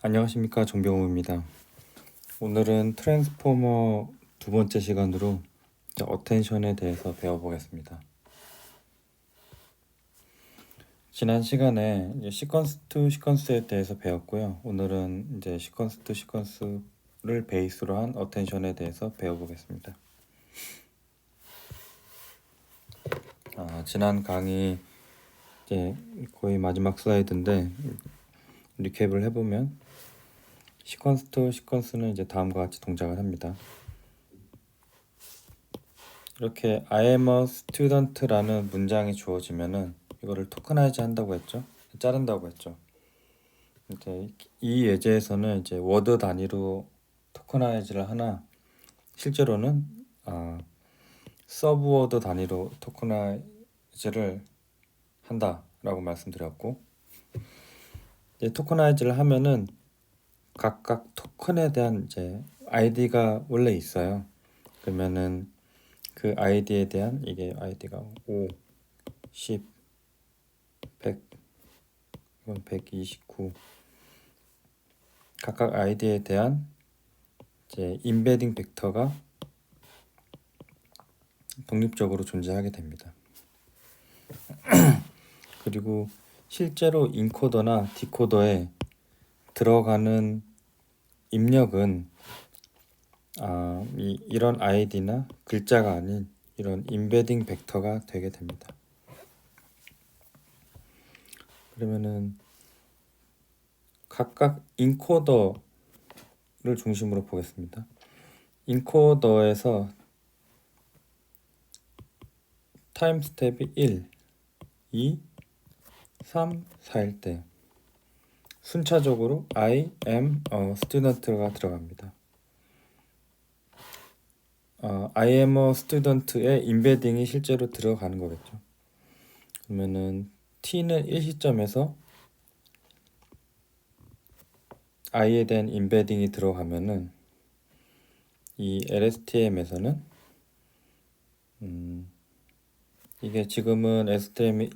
안녕하십니까, 정병호입니다. 오늘은 트랜스포머 두 번째 시간으로 어텐션에 대해서 배워보겠습니다. 지난 시간에 시퀀스 투 시퀀스에 대해서 배웠고요. 오늘은 이제 시퀀스 투 시퀀스를 베이스로 한 어텐션에 대해서 배워보겠습니다. 지난 강의 이제 거의 마지막 슬라이드인데 리캡을 해보면 시퀀스 투 시퀀스는 이제 다음과 같이 동작을 합니다. 이렇게 I am a student라는 문장이 주어지면은 이거를 토커나이즈 한다고 했죠. 자른다고 했죠. 이제 이 예제에서는 이제 워드 단위로 토커나이즈를 하나 실제로는 서브워드 단위로 토커나이즈를 한다라고 말씀드렸고, 이제 토커나이즈를 하면은 각각 토큰에 대한 이제 아이디가 원래 있어요. 그러면은 그 아이디에 대한 이게 아이디가 5, 10, 100, 이건 129 각각 아이디에 대한 이제 인베딩 벡터가 독립적으로 존재하게 됩니다. 그리고 실제로 인코더나 디코더에 들어가는 입력은 이런 아이디나 글자가 아닌 이런 인베딩 벡터가 되게 됩니다. 그러면은 각각 인코더를 중심으로 보겠습니다. 인코더에서 타임 스텝이 1, 2, 3, 4일 때 순차적으로 I am a student가 들어갑니다. I am a student의 인베딩이 실제로 들어가는 거겠죠. 그러면은 T는 1시점에서 I에 대한 인베딩이 들어가면은 이 LSTM에서는 이게 지금은 STM이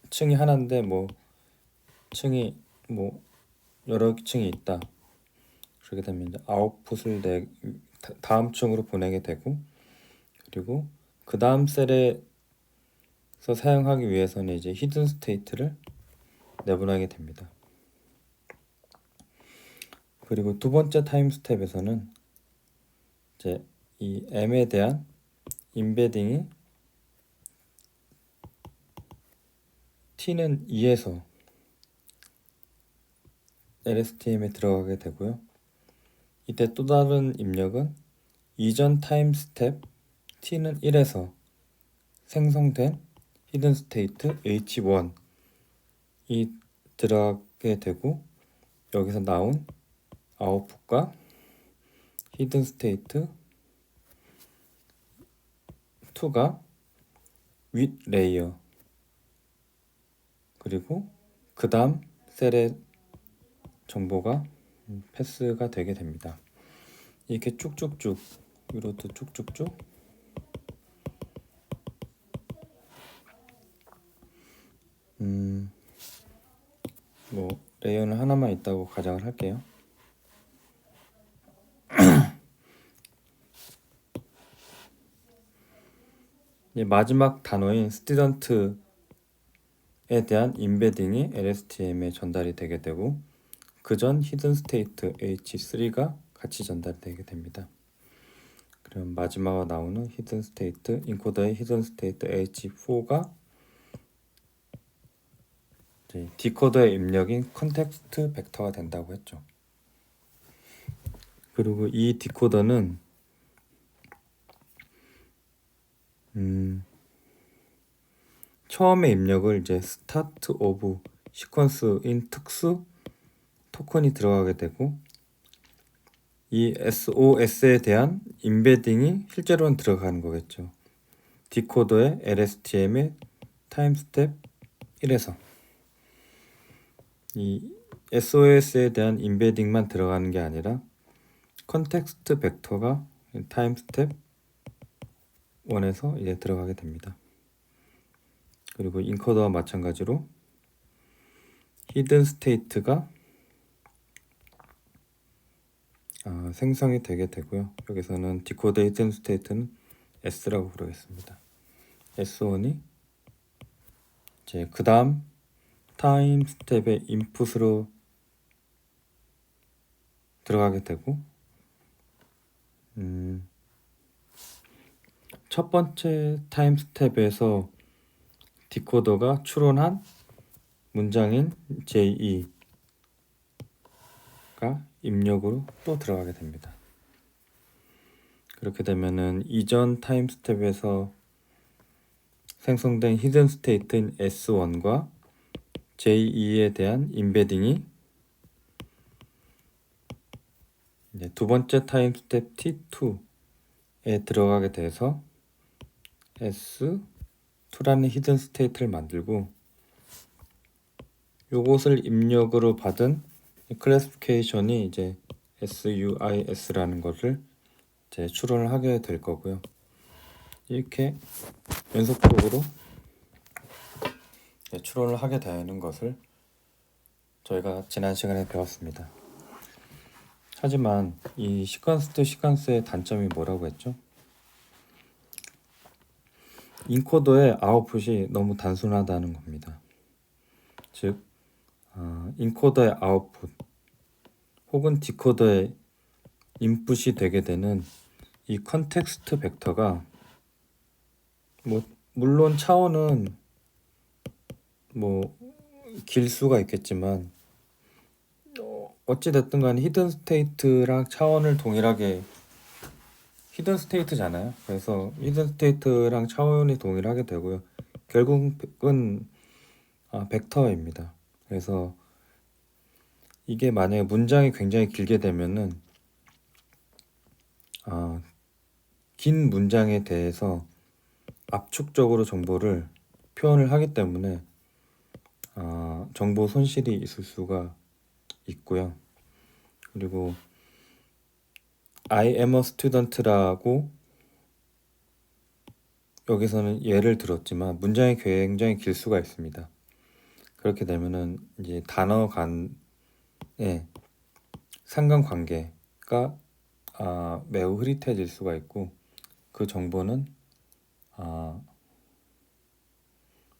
층이 하나인데 층이 여러 층이 있다. 그렇게 되면 이제 아웃풋을 다음 층으로 보내게 되고, 그리고 그 다음 셀에서 사용하기 위해서는 이제 히든 스테이트를 내보내게 됩니다. 그리고 두 번째 타임 스텝에서는 이제 이 M에 대한 인베딩이 T는 2에서 LSTM에 들어가게 되고요. 이때 또 다른 입력은 이전 타임 스텝 T는 1에서 생성된 히든 스테이트 H1이 들어가게 되고, 여기서 나온 아웃풋과 히든 스테이트 2가 윗 레이어, 그리고 그 다음 셀의 정보가 패스가 되게 됩니다. 이렇게 쭉쭉쭉 위로도 쭉쭉쭉 레이어는 하나만 있다고 가정을 할게요. 이제 마지막 단어인 스튜던트에 대한 인베딩이 LSTM에 전달이 되게 되고, 그전 히든 스테이트 H3가 같이 전달되게 됩니다. 그럼 마지막으로 나오는 히든 스테이트, 인코더의 히든 스테이트 H4가 디코더의 입력인 컨텍스트 벡터가 된다고 했죠. 그리고 이 디코더는 처음에 입력을 이제 스타트 오브 시퀀스인 특수 토큰이 들어가게 되고, 이 SOS에 대한 인베딩이 실제로는 들어가는 거겠죠. 디코더의 LSTM의 타임 스텝 1에서 이 SOS에 대한 인베딩만 들어가는 게 아니라 컨텍스트 벡터가 타임 스텝 1에서 이제 들어가게 됩니다. 그리고 인코더와 마찬가지로 히든 스테이트가 생성이 되게 되고요. 여기서는 디코더 히든 스테이트는 S라고 부르겠습니다. S1이 이제 그 다음 타임 스텝의 인풋으로 들어가게 되고, 첫 번째 타임 스텝에서 디코더가 추론한 문장인 J2가 입력으로 또 들어가게 됩니다. 그렇게 되면은 이전 타임 스텝에서 생성된 히든 스테이트인 S1과 J2에 대한 임베딩이 이제 두 번째 타임 스텝 T2에 들어가게 돼서 S2라는 히든 스테이트를 만들고, 요것을 입력으로 받은 클래시피케이션이 이제 SUIS라는 것을 이제 추론을 하게 될 거고요. 이렇게 연속적으로 추론을 하게 되는 것을 저희가 지난 시간에 배웠습니다. 하지만 이 시퀀스 투 시퀀스의 단점이 뭐라고 했죠? 인코더의 아웃풋이 너무 단순하다는 겁니다. 즉, 인코더의 아웃풋 혹은 디코더의 인풋이 되게 되는 이 컨텍스트 벡터가 물론 차원은 길 수가 있겠지만 어찌됐든 간에 히든 스테이트랑 차원을 동일하게, 히든 스테이트잖아요. 그래서 히든 스테이트랑 차원이 동일하게 되고요. 결국은 벡터입니다. 그래서 이게 만약에 문장이 굉장히 길게 되면은 긴 문장에 대해서 압축적으로 정보를 표현을 하기 때문에 정보 손실이 있을 수가 있고요. 그리고 I am a student라고 여기서는 예를 들었지만 문장이 굉장히 길 수가 있습니다. 그렇게 되면은 이제 단어 간의 상관관계가 매우 흐릿해질 수가 있고, 그 정보는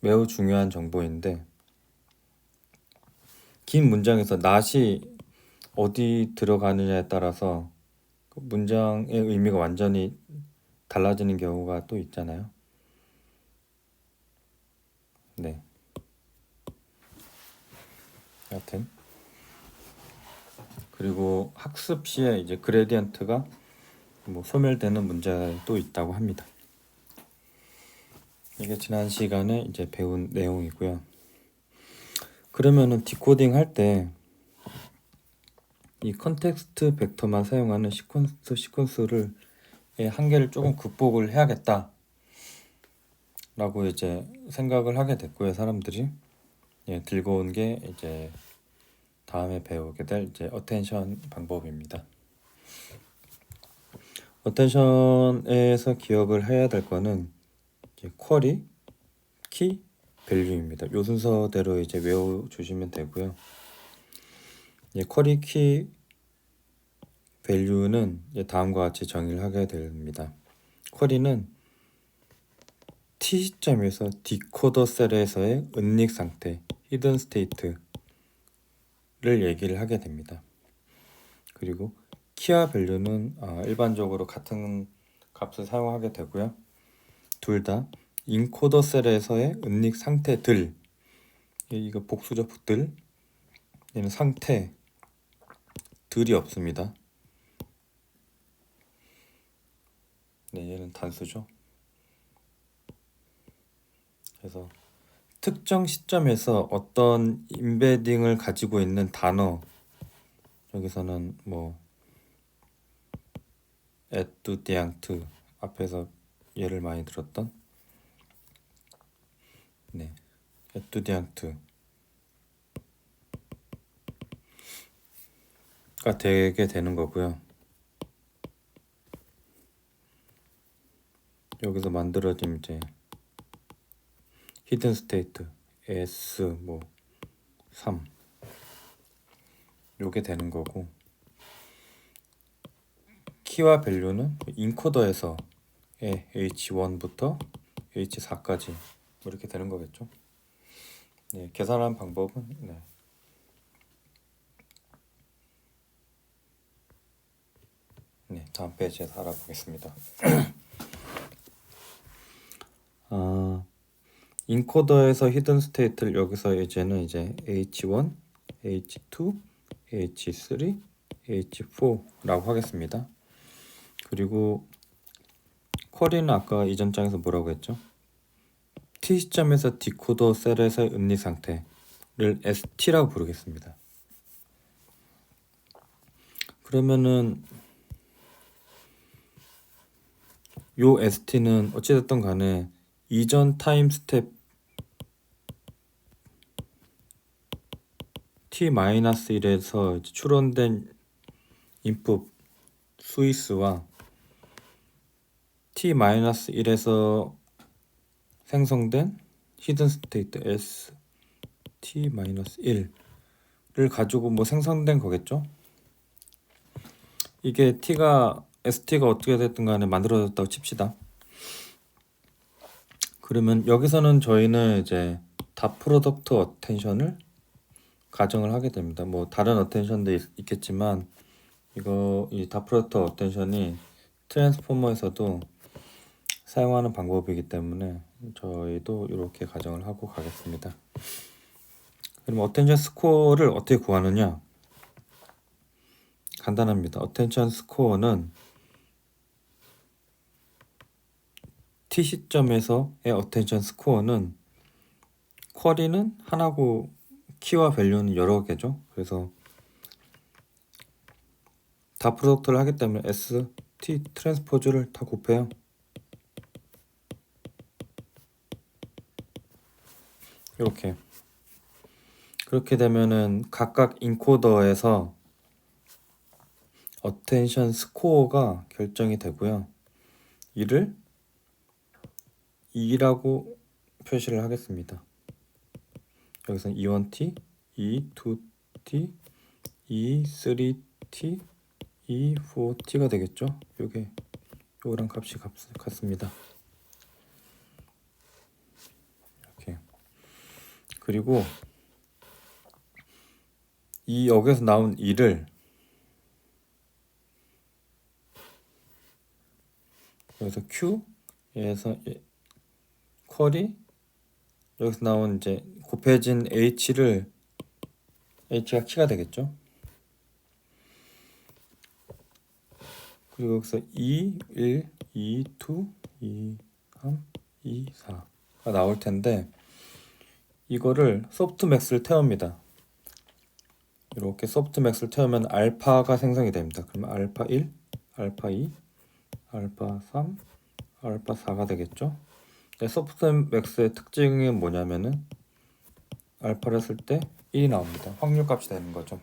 매우 중요한 정보인데, 긴 문장에서 not이 어디 들어가느냐에 따라서 그 문장의 의미가 완전히 달라지는 경우가 또 있잖아요. 네. 여하튼 그리고 학습 시에 이제 그레디언트가 소멸되는 문제도 있다고 합니다. 이게 지난 시간에 이제 배운 내용이고요. 그러면은 디코딩 할 때 이 컨텍스트 벡터만 사용하는 시퀀스를 한계를 조금 극복을 해야겠다 라고 이제 생각을 하게 됐고요. 사람들이 들고 온 게 이제 다음에 배우게 될 이제 어텐션 방법입니다. 어텐션에서 기억을 해야 될 거는 이제 쿼리, 키, 밸류입니다. 요 순서대로 이제 외워주시면 되고요. 쿼리, 키, 밸류는 다음과 같이 정의를 하게 됩니다. 쿼리는 T 시점에서 디코더 셀에서의 은닉 상태, 히든 스테이트를 얘기를 하게 됩니다. 그리고 키와 밸류는 일반적으로 같은 값을 사용하게 되고요. 둘 다 인코더 셀에서의 은닉 상태들, 이거 복수죠. 들, 얘는 상태, 들이 없습니다. 네, 얘는 단수죠. 그래서 특정 시점에서 어떤 임베딩을 가지고 있는 단어, 여기서는 에뚜디앙트 앞에서 예를 많이 들었던 에뚜디앙트가 되게 되는 거고요. 여기서 만들어진 이제 히든 스테이트 S 3 요게 되는 거고, 키와 밸류는 인코더에서의 H1부터 H4까지 이렇게 되는 거겠죠. 네, 계산하는 방법은 다음 페이지에서 알아보겠습니다. 인코더에서 히든 스테이트를 여기서 이제는 H1, H2, H3, H4라고 하겠습니다. 그리고 쿼리는 아까 이전 장에서 뭐라고 했죠? T 시점에서 디코더 셀에서의 음리 상태를 ST라고 부르겠습니다. 그러면은 요 ST는 어찌됐든 간에 이전 타임 스텝 T-1에서 추론된 인풋 스위스와 T-1에서 생성된 히든 스테이트 S T-1을 가지고 생성된 거겠죠? 이게 ST가 어떻게 됐든 간에 만들어졌다고 칩시다. 그러면 여기서는 저희는 다 프로덕트 어텐션을 가정을 하게 됩니다. 다른 어텐션도 있겠지만 이 다 프로덕트 어텐션이 트랜스포머에서도 사용하는 방법이기 때문에 저희도 이렇게 가정을 하고 가겠습니다. 그럼 어텐션 스코어를 어떻게 구하느냐? 간단합니다. 어텐션 스코어는 T 시점에서의 어텐션 스코어는 쿼리는 하나고 키와 밸류는 여러 개죠. 그래서 다 프로덕트를 하기 때문에 ST 트랜스포즈를 다 곱해요. 이렇게 그렇게 되면은 각각 인코더에서 어텐션 스코어가 결정이 되고요. 이를 2라고 표시를 하겠습니다. 여기서는 E1T, E2T, E3T, E4T가 되겠죠. 요거랑 값이 같습니다. 이렇게. 그리고 여기서 나온 2를 여기서 Q에서 쿼리 여기서 나온 곱해진 H가 키가 되겠죠. 그리고 여기서 2, 1, 2, 2, 3, 2, 4가 나올 텐데 이거를 소프트맥스를 태웁니다. 이렇게 소프트맥스를 태우면 알파가 생성이 됩니다. 그러면 알파 1, 알파 2, 알파 3, 알파 4가 되겠죠. 소프트맥스의 특징이 뭐냐면은 알파를 쓸 때 1이 나옵니다. 확률값이 되는 거죠.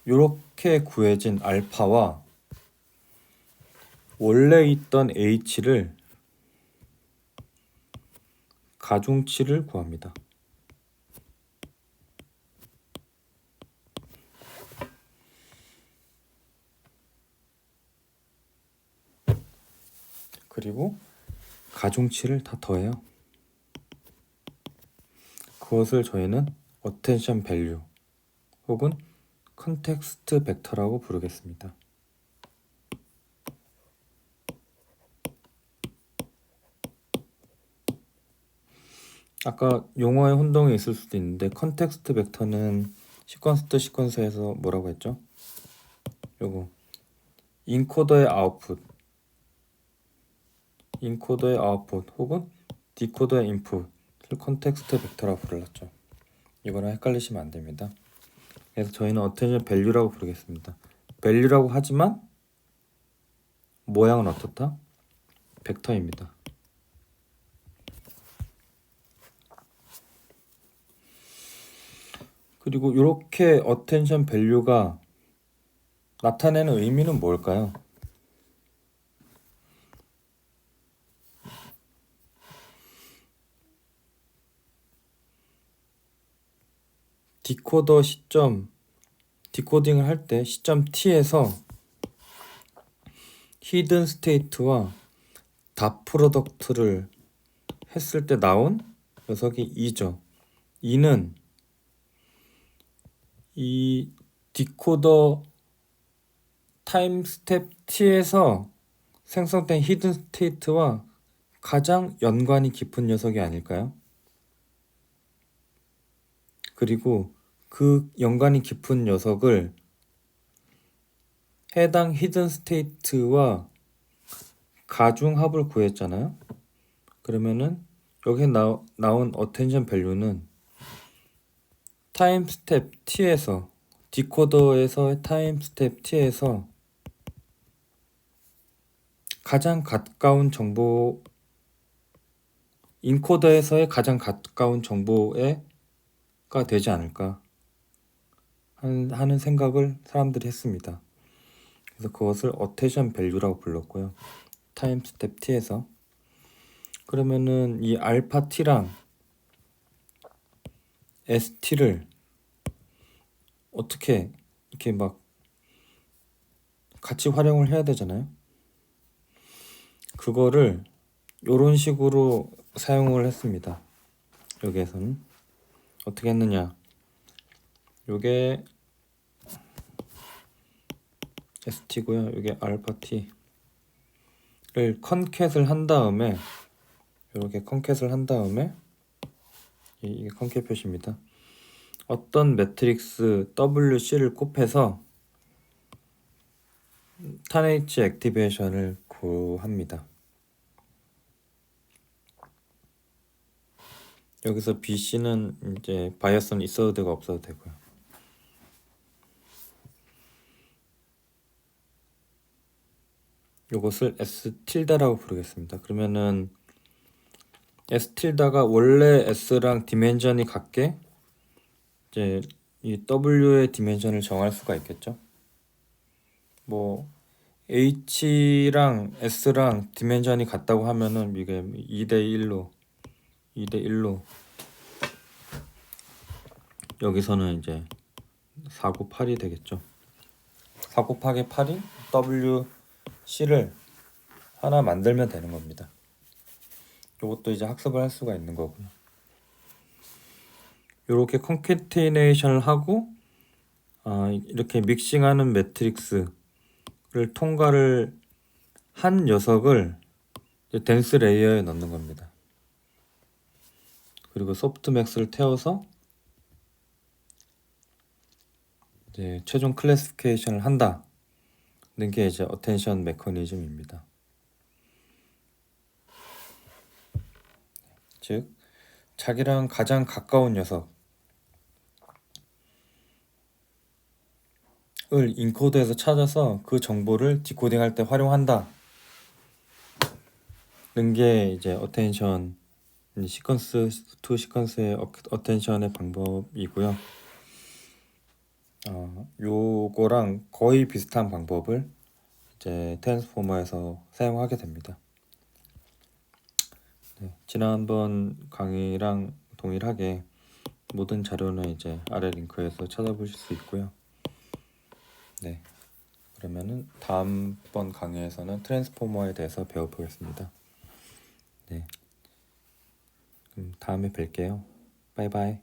이렇게 구해진 알파와 원래 있던 H를 가중치를 구합니다. 그리고 가중치를 다 더해요. 그것을 저희는 어텐션 밸류 혹은 컨텍스트 벡터라고 부르겠습니다. 아까 용어의 혼동이 있을 수도 있는데 컨텍스트 벡터는 시퀀스 투 시퀀스에서 뭐라고 했죠? 요거 인코더의 아웃풋 혹은 디코더의 인풋을 컨텍스트 벡터라고 불렀죠. 이거랑 헷갈리시면 안 됩니다. 그래서 저희는 어텐션 밸류라고 부르겠습니다. 밸류라고 하지만 모양은 어떻다? 벡터입니다. 그리고 이렇게 어텐션 밸류가 나타내는 의미는 뭘까요? 디코더 시점 디코딩을 할 때 시점 t에서 히든 스테이트와 닷 프로덕트를 했을 때 나온 녀석이 2죠. 2는 이 디코더 타임 스텝 t에서 생성된 히든 스테이트와 가장 연관이 깊은 녀석이 아닐까요? 그리고 그 연관이 깊은 녀석을 해당 히든 스테이트와 가중합을 구했잖아요. 그러면은 여기 나온 어텐션 밸류는 타임 스텝 t에서 디코더에서의 타임 스텝 t에서 가장 가까운 정보, 인코더에서의 가장 가까운 정보가 되지 않을까 하는 생각을 사람들이 했습니다. 그래서 그것을 어텐션 밸류라고 불렀고요. 타임 스텝 t에서. 그러면은 이 알파 t랑 st를 어떻게 이렇게 막 같이 활용을 해야 되잖아요. 그거를 요런 식으로 사용을 했습니다. 여기에서는 어떻게 했느냐, 요게 st고요, 요게 알파 t를 컨캣을 한 다음에, 이렇게 컨캣을 한 다음에, 이게 컨캣 표시입니다. 어떤 매트릭스 WC를 곱해서 탄H 액티베이션을 구합니다. 여기서 BC는 이제 바이어스는 있어도 되고 없어도 되고요. 요것을 S 틸다라고 부르겠습니다. 그러면은 S 틸다가 원래 S랑 디멘전이 같게 이제 이 W의 디멘전을 정할 수가 있겠죠. 뭐 H랑 S랑 디멘전이 같다고 하면은 이게 2대1로 여기서는 이제 4 곱하기 8이 되겠죠. 4 곱하기 8이 WC를 하나 만들면 되는 겁니다. 이것도 이제 학습을 할 수가 있는 거고요. 이렇게 컨캐테이네이션을 하고 이렇게 믹싱하는 매트릭스를 통과를 한 녀석을 덴스 레이어에 넣는 겁니다. 그리고 소프트맥스를 태워서 이제 최종 클래시피케이션을 한다는 게 이제 어텐션 메커니즘입니다. 즉 자기랑 가장 가까운 녀석을 인코드에서 찾아서 그 정보를 디코딩할 때 활용한다 는 게 이제 어텐션 시퀀스 투 시퀀스의 어텐션의 방법이고요. 요거랑 거의 비슷한 방법을 이제 트랜스포머에서 사용하게 됩니다. 네, 지난번 강의랑 동일하게 모든 자료는 이제 아래 링크에서 찾아보실 수 있고요. 네, 그러면은 다음번 강의에서는 트랜스포머에 대해서 배워보겠습니다. 네, 그럼 다음에 뵐게요. 바이바이.